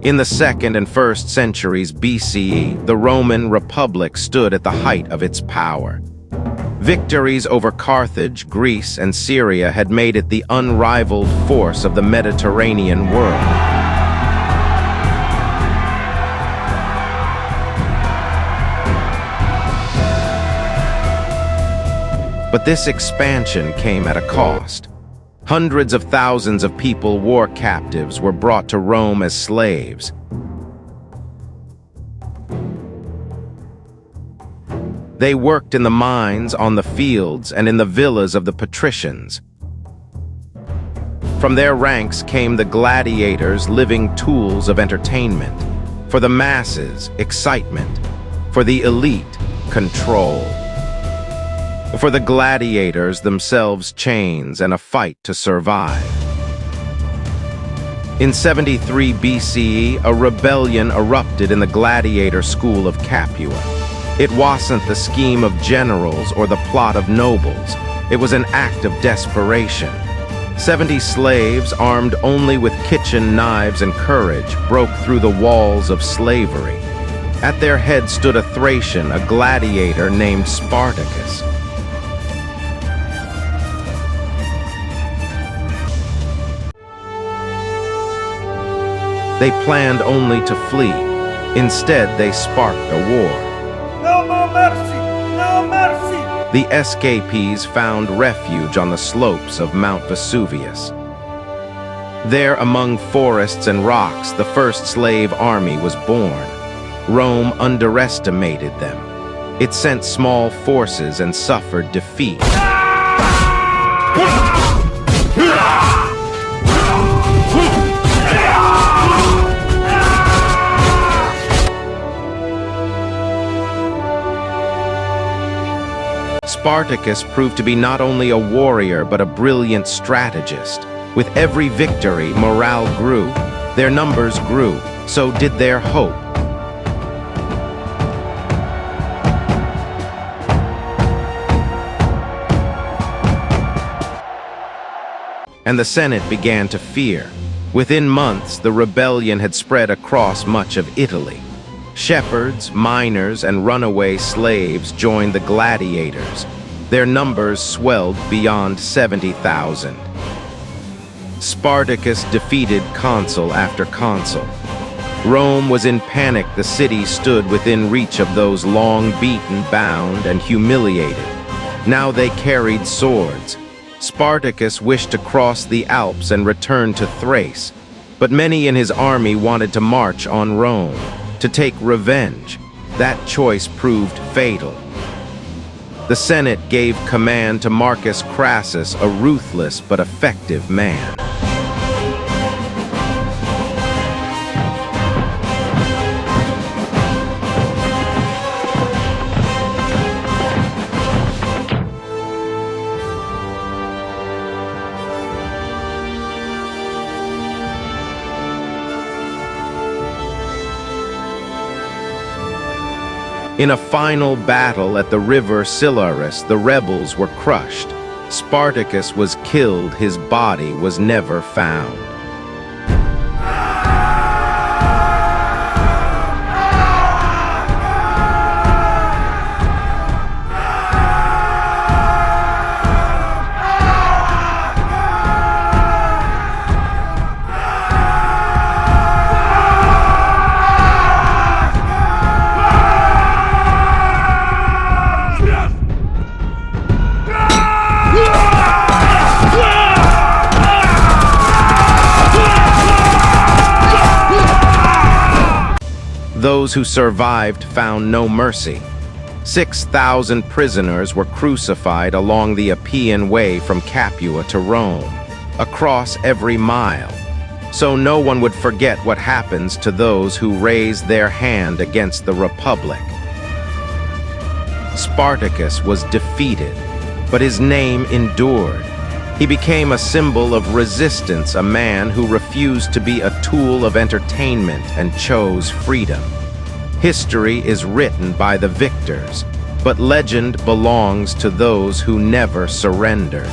In the 2nd and 1st centuries BCE, the Roman Republic stood at the height of its power. Victories over Carthage, Greece, and Syria had made it the unrivaled force of the Mediterranean world. But this expansion came at a cost. Hundreds of thousands of people, war captives, were brought to Rome as slaves. They worked in the mines, on the fields, and in the villas of the patricians. From their ranks came the gladiators, living tools of entertainment. For the masses, excitement. For the elite, control. For the gladiators themselves, chains and a fight to survive. In 73 BCE, a rebellion erupted in the gladiator school of Capua. It wasn't the scheme of generals or the plot of nobles. It was an act of desperation. 70 slaves, armed only with kitchen knives and courage, broke through the walls of slavery. At their head stood a Thracian, a gladiator named Spartacus. They planned only to flee. Instead, they sparked a war. No more mercy! No mercy! The escapees found refuge on the slopes of Mount Vesuvius. There, among forests and rocks, the first slave army was born. Rome underestimated them. It sent small forces and suffered defeat. Spartacus proved to be not only a warrior but a brilliant strategist. With every victory, morale grew. Their numbers grew, so did their hope. And the Senate began to fear. Within months, the rebellion had spread across much of Italy. Shepherds, miners, and runaway slaves joined the gladiators. Their numbers swelled beyond 70,000. Spartacus defeated consul after consul. Rome was in panic. The city stood within reach of those long beaten, bound, and humiliated. Now they carried swords. Spartacus wished to cross the Alps and return to Thrace, but many in his army wanted to march on Rome, to take revenge. That choice proved fatal. The Senate gave command to Marcus Crassus, a ruthless but effective man. In a final battle at the river Silarus, the rebels were crushed. Spartacus was killed. His body was never found. Those who survived found no mercy. 6,000 prisoners were crucified along the Appian Way from Capua to Rome, across every mile. So no one would forget what happens to those who raise their hand against the Republic. Spartacus was defeated, but his name endured. He became a symbol of resistance, a man who refused to be a tool of entertainment and chose freedom. History is written by the victors, but legend belongs to those who never surrendered.